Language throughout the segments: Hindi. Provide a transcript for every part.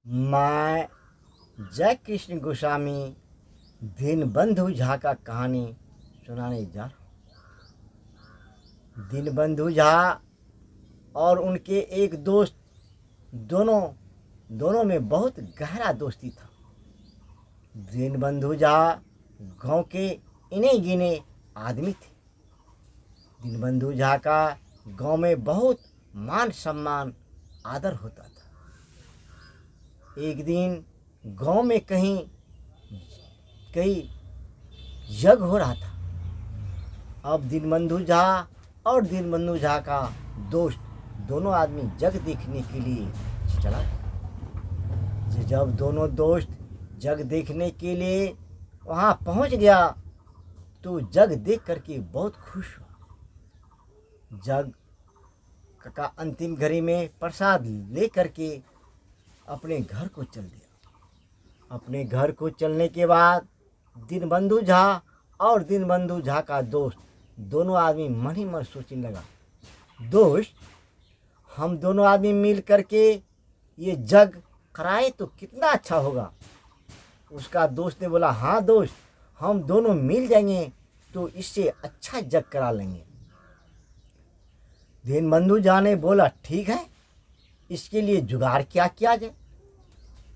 मैं जय कृष्ण गोस्वामी दीनबंधु झा का कहानी सुनाने जा रहा हूँ। दीनबंधु झा और उनके एक दोस्त दोनों में बहुत गहरा दोस्ती था। दीनबंधु झा गांव के इने गिने आदमी थे। दीनबंधु झा का गांव में बहुत मान सम्मान आदर होता था। एक दिन गांव में कहीं यज्ञ हो रहा था। अब दीनबंधु झा और दीनबंधु झा का दोस्त दोनों आदमी जग देखने के लिए चला गया। जब दोनों दोस्त जग देखने के लिए वहाँ पहुँच गया तो जग देख करके बहुत खुश हुआ। जग का अंतिम घड़ी में प्रसाद ले करके अपने घर को चल दिया। अपने घर को चलने के बाद दीनबंधु झा और दीनबंधु झा का दोस्त दोनों आदमी मन ही मन सोचने लगा, दोस्त हम दोनों आदमी मिल करके ये जग कराए तो कितना अच्छा होगा। उसका दोस्त ने बोला, हाँ दोस्त हम दोनों मिल जाएंगे तो इससे अच्छा जग करा लेंगे। दीनबंधु झा ने बोला, ठीक है इसके लिए जुगाड़ क्या किया जाए।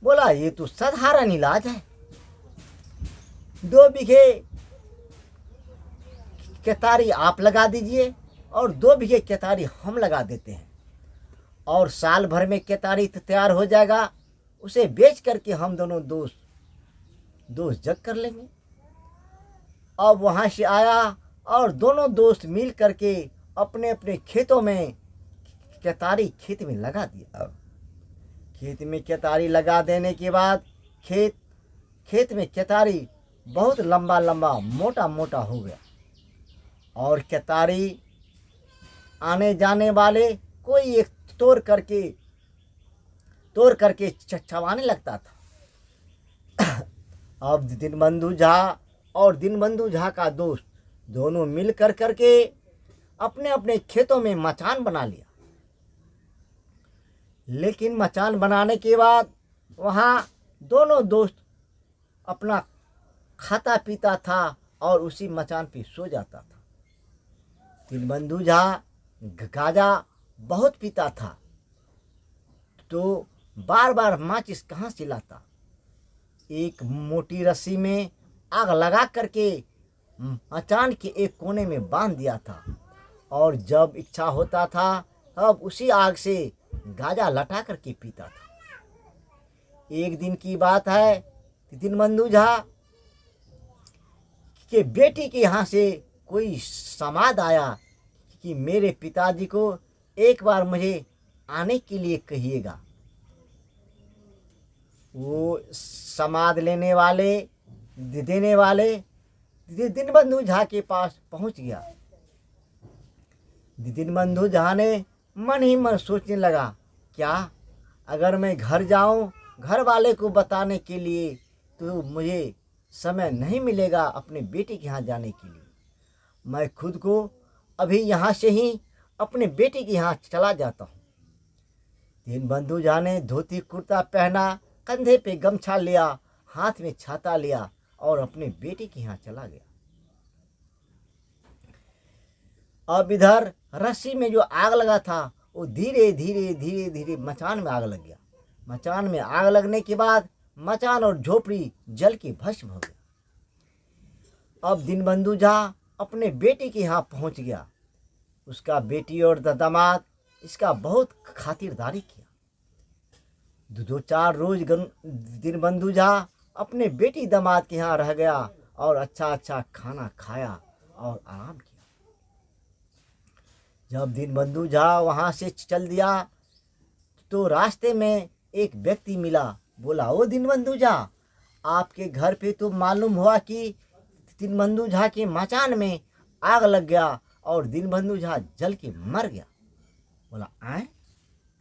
बोला, ये तो साधारण इलाज है। 2 बीघे केतारी आप लगा दीजिए और 2 बीघे केतारी हम लगा देते हैं और साल भर में केतारी तैयार हो जाएगा। उसे बेच करके हम दोनों दोस्त जग कर लेंगे। अब वहाँ से आया और दोनों दोस्त मिल करके अपने अपने खेतों में केतारी खेत में लगा दिया। खेत में केतारी लगा देने के बाद खेत में केतारी बहुत लंबा लंबा मोटा मोटा हो गया और केतारी आने जाने वाले कोई एक तोड़ करके चबाने लगता था। अब दीनबंधु झा और दीनबंधु झा का दोस्त दोनों मिल करके अपने अपने खेतों में मचान बना लिया। लेकिन मचान बनाने के बाद वहाँ दोनों दोस्त अपना खाता पीता था और उसी मचान पे सो जाता था। दीनबंधु झा गांजा बहुत पीता था तो बार बार माचिस कहाँ से लाता। एक मोटी रस्सी में आग लगा करके मचान के एक कोने में बांध दिया था और जब इच्छा होता था तब उसी आग से गांजा लटा करके पीता था। एक दिन की बात है कि दीनबंधु झा के बेटी के यहाँ से कोई समाद आया कि मेरे पिताजी को एक बार मुझे आने के लिए कहिएगा। वो समाद देने वाले दीनबंधु झा के पास पहुँच गया। दीनबंधु झा ने मन ही मन सोचने लगा, क्या अगर मैं घर जाऊं घर वाले को बताने के लिए तो मुझे समय नहीं मिलेगा अपने बेटे के यहाँ जाने के लिए। मैं खुद को अभी यहाँ से ही अपने बेटे के यहाँ चला जाता हूँ। दीनबंधु झा ने धोती कुर्ता पहना, कंधे पे गमछा लिया, हाथ में छाता लिया और अपने बेटे के यहाँ चला गया। अब इधर रस्सी में जो आग लगा था वो धीरे धीरे मचान में आग लग गया। मचान में आग लगने के बाद मचान और झोपड़ी जल के भस्म हो गया। अब दीनबंधु झा अपने बेटे के यहाँ पहुँच गया। उसका बेटी और दामाद इसका बहुत खातिरदारी किया। 2-4 रोज दीनबंधु झा अपने बेटी दामाद के यहाँ रह गया और अच्छा खाना खाया और आराम किया। जब दीनबंधु झा वहाँ से चल दिया तो रास्ते में एक व्यक्ति मिला। बोला, ओ दीनबंधु झा आपके घर पे तो मालूम हुआ कि दीनबंधु झा के मचान में आग लग गया और दीनबंधु झा जल के मर गया। बोला, आए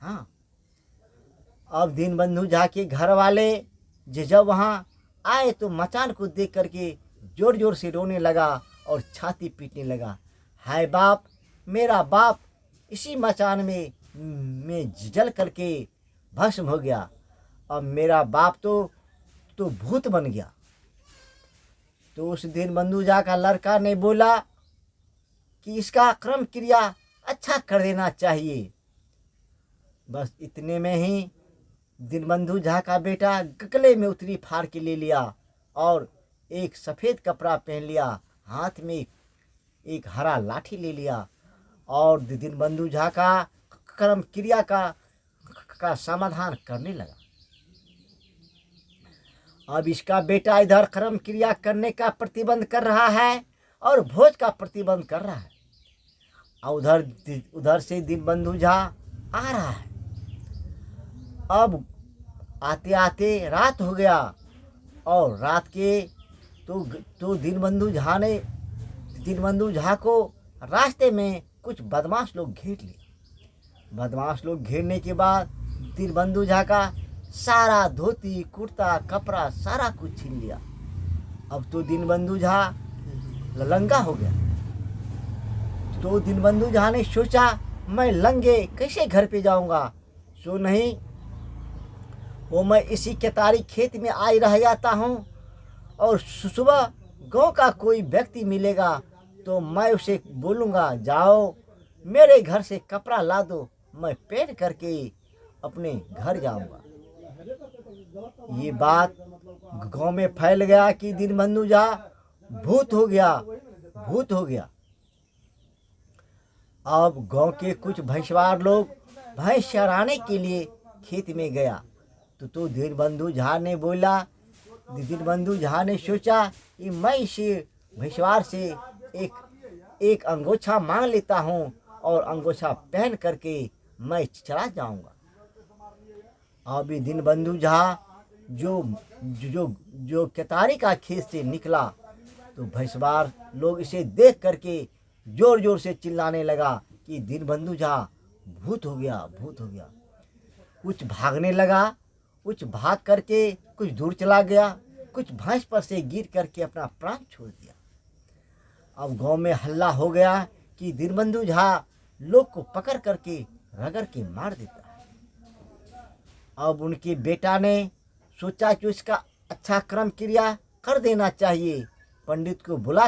हाँ। अब दीनबंधु झा के घर वाले जब वहाँ आए तो मचान को देख करके जोर जोर से रोने लगा और छाती पीटने लगा। हाय बाप, मेरा बाप इसी मचान में जल करके भस्म हो गया। अब मेरा बाप तो भूत बन गया। तो उस दीनबंधु झा का लड़का ने बोला कि इसका कर्म क्रिया अच्छा कर देना चाहिए। बस इतने में ही दीनबंधु झा का बेटा गले में उतरी फाड़ के ले लिया और एक सफ़ेद कपड़ा पहन लिया, हाथ में एक हरा लाठी ले लिया और दीनबंधु झा का कर्म क्रिया का समाधान करने लगा। अब इसका बेटा इधर कर्म क्रिया करने का प्रतिबंध कर रहा है और भोज का प्रतिबंध कर रहा है, और उधर से दीनबंधु झा आ रहा है। अब आते आते रात हो गया और रात के तो दीनबंधु झा को रास्ते में कुछ बदमाश लोग घेर लिए। बदमाश लोग घेरने के बाद दीनबंधु झा का सारा धोती कुर्ता कपड़ा सारा कुछ छीन लिया। अब तो दीनबंधु झा लंगा हो गया। तो दीनबंधु झा ने सोचा मैं लंगे कैसे घर पे जाऊंगा, सो नहीं वो मैं इसी केतारी खेत में आई रह जाता हूँ और सुबह गांव का कोई व्यक्ति मिलेगा तो मैं उसे बोलूँगा जाओ मेरे घर से कपड़ा ला दो, मैं पहन करके अपने घर जाऊँगा। ये बात गांव में फैल गया कि दीनबंधु झा भूत हो गया, भूत हो गया। अब गांव के कुछ भैंसवार लोग भैंस चराने के लिए खेत में गया तो दीनबंधु झा ने बोला, दीनबंधु झा ने सोचा कि मैं इसे भैंसवार से एक अंगोछा मांग लेता हूँ और अंगोछा पहन करके मैं चला जाऊँगा। अभी दीनबंधु झा जो केतारी का खेत से निकला तो भैंसवार लोग इसे देख करके जोर जोर से चिल्लाने लगा कि दीनबंधु झा भूत हो गया, भूत हो गया। कुछ भागने लगा, कुछ भाग करके कुछ दूर चला गया, कुछ भैंस पर से गिर करके अपना प्राण छोड़ दिया। अब गांव में हल्ला हो गया कि दीनबंधु झा लोग को पकड़ करके रगड़ के मार देता है। अब उनके बेटा ने सोचा कि उसका अच्छा कर्म क्रिया कर देना चाहिए। पंडित को बुला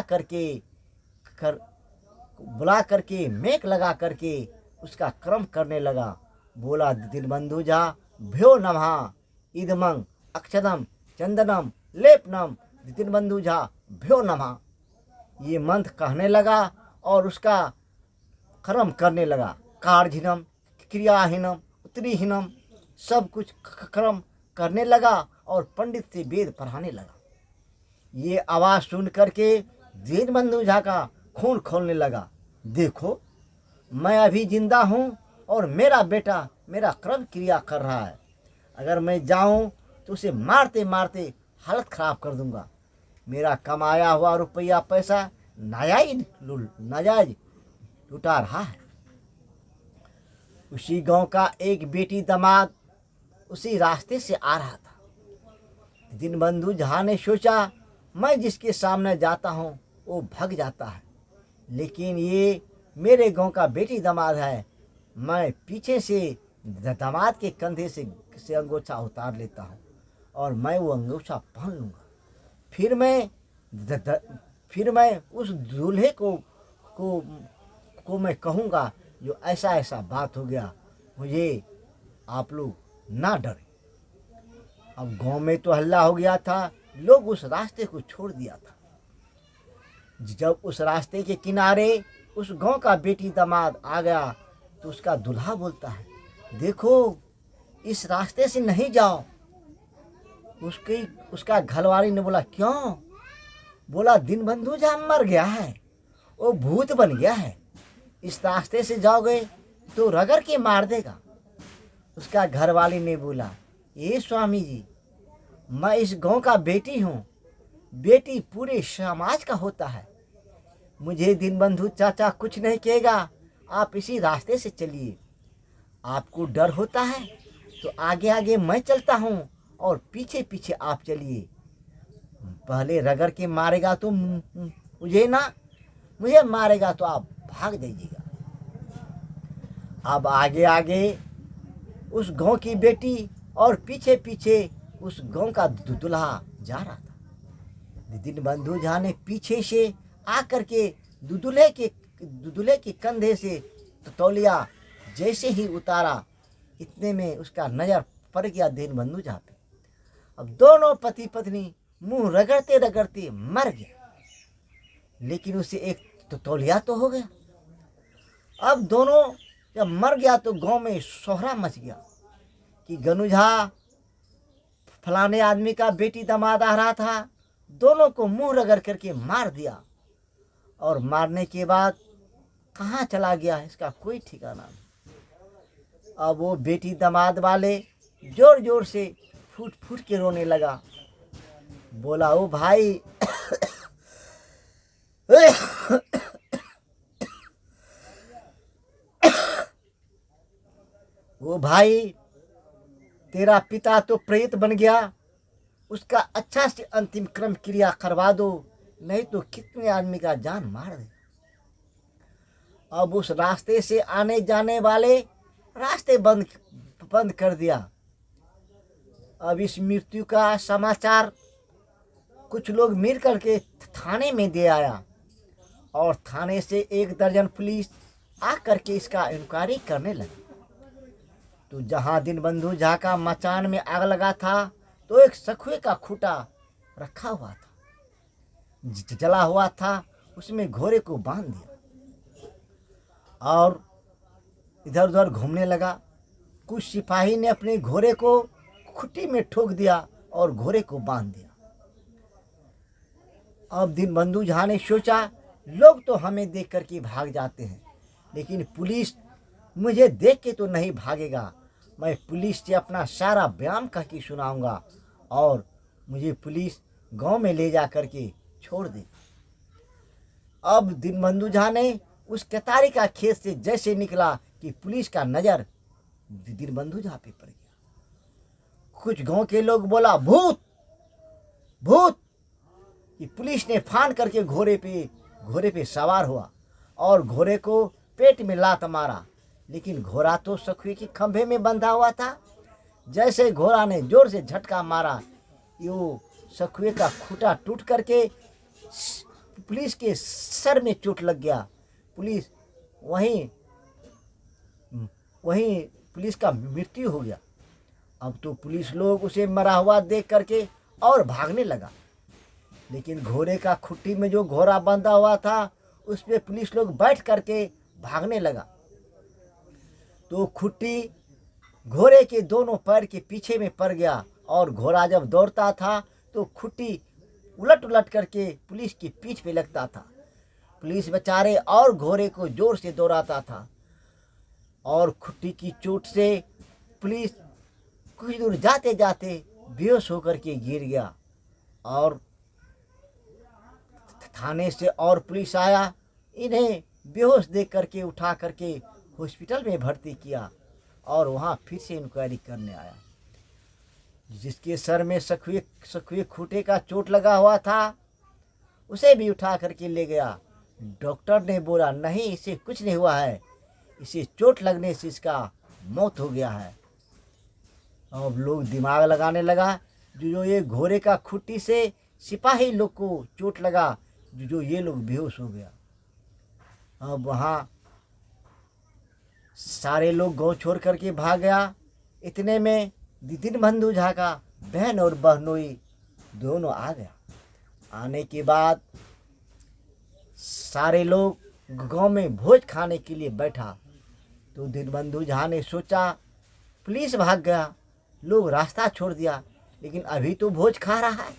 करके मेक लगा करके उसका कर्म करने लगा। बोला दीनबंधु झा भ्यो नमः इदमं अक्षदम चंदनम लेपनम, दीनबंधु झा भ्यो नमः ये मंत्र कहने लगा और उसका कर्म करने लगा। कार्यहीनम क्रियाहीनम उत्तरीहीनम सब कुछ कर्म करने लगा और पंडित से वेद पढ़ाने लगा। ये आवाज़ सुन करके दीनबंधु झा का खून खोलने लगा। देखो मैं अभी जिंदा हूँ और मेरा बेटा मेरा कर्म क्रिया कर रहा है, अगर मैं जाऊँ तो उसे मारते मारते हालत ख़राब कर दूंगा। मेरा कमाया हुआ रुपया पैसा नाजायज लुटा रहा है। उसी गांव का एक बेटी दामाद उसी रास्ते से आ रहा था। दीनबंधु झा ने सोचा मैं जिसके सामने जाता हूँ वो भाग जाता है, लेकिन ये मेरे गांव का बेटी दामाद है, मैं पीछे से दामाद के कंधे से अंगोछा उतार लेता हूँ और मैं वो अंगोछा पहन लूँगा। फिर मैं उस दूल्हे को मैं कहूँगा जो ऐसा ऐसा बात हो गया, मुझे आप लोग ना डरे। अब गांव में तो हल्ला हो गया था, लोग उस रास्ते को छोड़ दिया था। जब उस रास्ते के किनारे उस गांव का बेटी दामाद आ गया तो उसका दूल्हा बोलता है, देखो इस रास्ते से नहीं जाओ। उसका घरवाली ने बोला क्यों? बोला दीनबंधु झा मर गया है, वो भूत बन गया है, इस रास्ते से जाओगे तो रगड़ के मार देगा। उसका घरवाली ने बोला ये स्वामी जी मैं इस गांव का बेटी हूँ, बेटी पूरे समाज का होता है, मुझे दीनबंधु चाचा कुछ नहीं कहेगा, आप इसी रास्ते से चलिए। आपको डर होता है तो आगे आगे मैं चलता हूँ और पीछे पीछे आप चलिए। पहले रगड़ के मारेगा तो मुझे मारेगा तो आप भाग जाइएगा। अब आगे आगे उस गांव की बेटी और पीछे पीछे उस गांव का दूल्हा जा रहा था। दीनबंधु झा ने पीछे से आकर के दूल्हे के कंधे से तौलिया जैसे ही उतारा, इतने में उसका नज़र पड़ गया दीनबंधु झा पे। अब दोनों पति पत्नी मुंह रगड़ते रगड़ते मर गए, लेकिन उसे एक तौलिया तो हो गया। अब दोनों जब मर गया तो गांव में सोहरा मच गया कि गनू झा फलाने आदमी का बेटी दामाद आ रहा था, दोनों को मुंह रगड़ करके मार दिया। और मारने के बाद कहाँ चला गया इसका कोई ठिकाना नहीं। अब वो बेटी दामाद वाले जोर जोर से फूट फूट के रोने लगा। बोला, ओ भाई वो भाई, तेरा पिता तो प्रेत बन गया, उसका अच्छा से अंतिम क्रम क्रिया करवा दो, नहीं तो कितने आदमी का जान मार दे। अब उस रास्ते से आने जाने वाले रास्ते बंद कर दिया। अब इस मृत्यु का समाचार कुछ लोग मिल करके थाने में दे आया, और थाने से 1 दर्जन पुलिस आ करके इसका इंक्वायरी करने लगी। तो जहाँ दीनबंधु झा का मचान में आग लगा था, तो एक सखुए का खूंटा रखा हुआ था, जला हुआ था, उसमें घोड़े को बांध दिया और इधर उधर घूमने लगा। कुछ सिपाही ने अपने घोड़े को खुट्टी में ठोक दिया और घोड़े को बांध दिया। अब दीनबंधु झा ने सोचा, लोग तो हमें देख करके भाग जाते हैं, लेकिन पुलिस मुझे देख के तो नहीं भागेगा। मैं पुलिस से अपना सारा बयान कह के सुनाऊंगा और मुझे पुलिस गांव में ले जा करके छोड़ दे। अब दीनबंधु झा ने उस केतारी का खेत से जैसे निकला कि पुलिस का नज़र दीनबंधु झा पे पड़ गया। कुछ गांव के लोग बोला, भूत भूत, कि पुलिस ने फान करके घोड़े पे सवार हुआ और घोड़े को पेट में लात मारा, लेकिन घोड़ा तो सखुए के खंभे में बंधा हुआ था। जैसे घोड़ा ने जोर से झटका मारा, यो सखुए का खूंटा टूट करके पुलिस के सर में चोट लग गया। पुलिस वहीं पुलिस का मृत्यु हो गया। अब तो पुलिस लोग उसे मरा हुआ देख करके और भागने लगा, लेकिन घोड़े का खुट्टी में जो घोड़ा बंधा हुआ था उस पे पुलिस लोग बैठ करके भागने लगा। तो खुट्टी घोड़े के दोनों पैर के पीछे में पड़ गया, और घोड़ा जब दौड़ता था तो खुट्टी उलट उलट करके पुलिस की पीठ पे लगता था। पुलिस बेचारे और घोड़े को जोर से दौड़ाता था, और खुट्टी की चोट से पुलिस कुछ दूर जाते जाते बेहोश होकर के गिर गया। और थाने से और पुलिस आया, इन्हें बेहोश देख करके उठा करके हॉस्पिटल में भर्ती किया, और वहाँ फिर से इंक्वायरी करने आया। जिसके सर में सखुए खूंटे का चोट लगा हुआ था, उसे भी उठा करके ले गया। डॉक्टर ने बोला, नहीं, इसे कुछ नहीं हुआ है, इसे चोट लगने से इसका मौत हो गया है। अब लोग दिमाग लगाने लगा, जो ये घोड़े का खुट्टी से सिपाही लोग को चोट लगा, जो ये लोग बेहोश हो गया। अब वहाँ सारे लोग गांव छोड़ करके भाग गया। इतने में दीनबंधु झा का बहन और बहनोई दोनों आ गया। आने के बाद सारे लोग गांव में भोज खाने के लिए बैठा। तो दीनबंधु झा ने सोचा, पुलिस भाग गया, लोग रास्ता छोड़ दिया, लेकिन अभी तो भोज खा रहा है,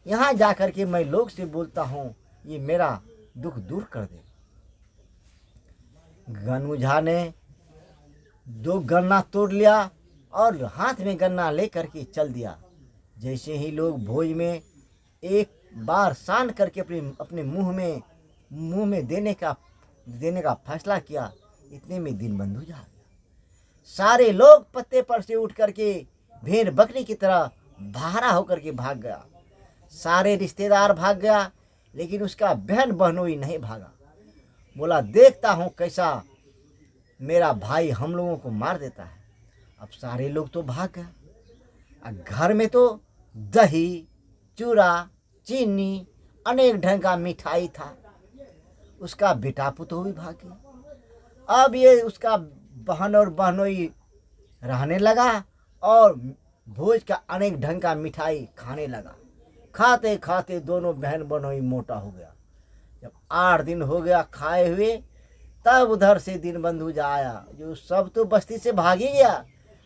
यहाँ जा कर के मैं लोग से बोलता हूँ, ये मेरा दुख दूर कर दे। गनू झा ने 2 गन्ना तोड़ लिया और हाथ में गन्ना ले करके चल दिया। जैसे ही लोग भोज में एक बार सान करके अपने मुंह में देने का फैसला किया, इतने में दीनबंधु झा गया। सारे लोग पत्ते पर से उठ करके भेड़ बकरी की तरह भारा होकर के भाग गया। सारे रिश्तेदार भाग गया, लेकिन उसका बहन बहनोई नहीं भागा। बोला, देखता हूँ कैसा मेरा भाई हम लोगों को मार देता है। अब सारे लोग तो भाग गए। घर में तो दही, चूड़ा, चीनी, अनेक ढंग का मिठाई था। उसका बेटा पुतोह भी भागे। अब ये उसका बहन और बहनोई रहने लगा और भोज का अनेक ढंग का मिठाई खाने लगा। खाते खाते दोनों बहन बहनोई मोटा हो गया। जब 8 दिन हो गया खाए हुए, तब उधर से दीनबंधु जा आया। जो सब तो बस्ती से भाग ही गया,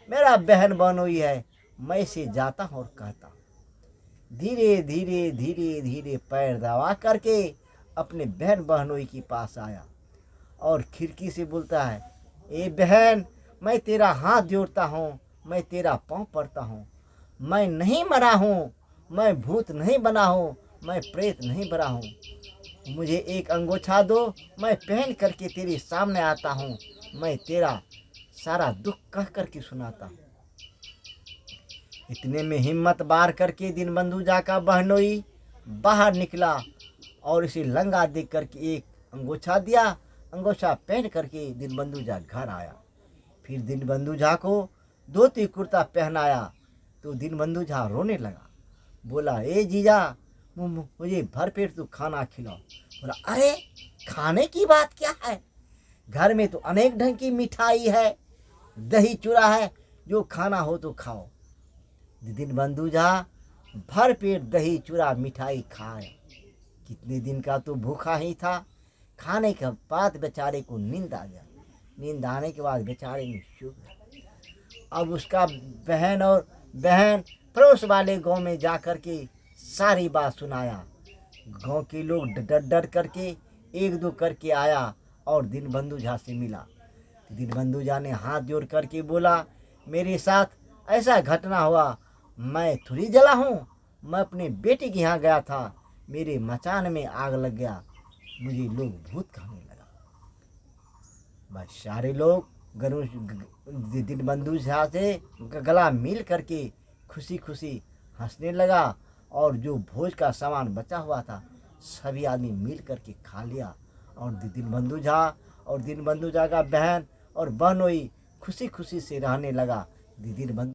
मेरा बहन बहनोई है। मैं से जाता हूँ और कहता हूँ। धीरे धीरे धीरे धीरे पैर दबा करके अपने बहन बहनोई के पास आया और खिड़की से बोलता है, ए बहन, मैं तेरा हाथ जोड़ता हूँ, मैं तेरा पाँव पड़ता हूँ। मैं नहीं मरा हूँ, मैं भूत नहीं बना हूँ, मैं प्रेत नहीं बना हूँ। मुझे एक अंगोछा दो, मैं पहन करके तेरे सामने आता हूँ। मैं तेरा सारा दुख कह करके सुनाता हूँ। इतने में हिम्मत बार करके दीनबंधु जाका बहनोई बाहर निकला और इसे लंगा देख करके एक अंगोछा दिया। अंगोछा पहन करके दीनबंधु झा घर आया। फिर दीनबंधु झा को धोती कुर्ता पहनाया तो दीनबंधु झा रोने लगा। बोला, ए जीजा, मुझे भरपेट तू खाना खिलाओ। बोला, अरे खाने की बात क्या है, घर में तो अनेक ढंग की मिठाई है, दही चूड़ा है, जो खाना हो तो खाओ। दीनबंधु झा भरपेट दही चूड़ा मिठाई खाया। कितने दिन का तो भूखा ही था। खाने के बाद बेचारे को नींद आ गया। नींद आने के बाद बेचारे ने सो गया। अब उसका बहन पड़ोस वाले गांव में जा कर के सारी बात सुनाया। गांव के लोग डर डर करके एक दो करके आया और दीनबंधु झा से मिला। दीनबंधु झा ने हाथ जोड़ करके बोला, मेरे साथ ऐसा घटना हुआ, मैं थोड़ी जला हूँ। मैं अपने बेटे के यहाँ गया था, मेरे मचान में आग लग गया, मुझे लोग भूत कहने लगा। बस सारे लोग दीनबंधु झा से गला मिल करके खुशी खुशी हंसने लगा और जो भोज का सामान बचा हुआ था सभी आदमी मिल करके खा लिया। और दीनबंधु झा का बहन और बहनोई खुशी खुशी से रहने लगा। दीनबंधु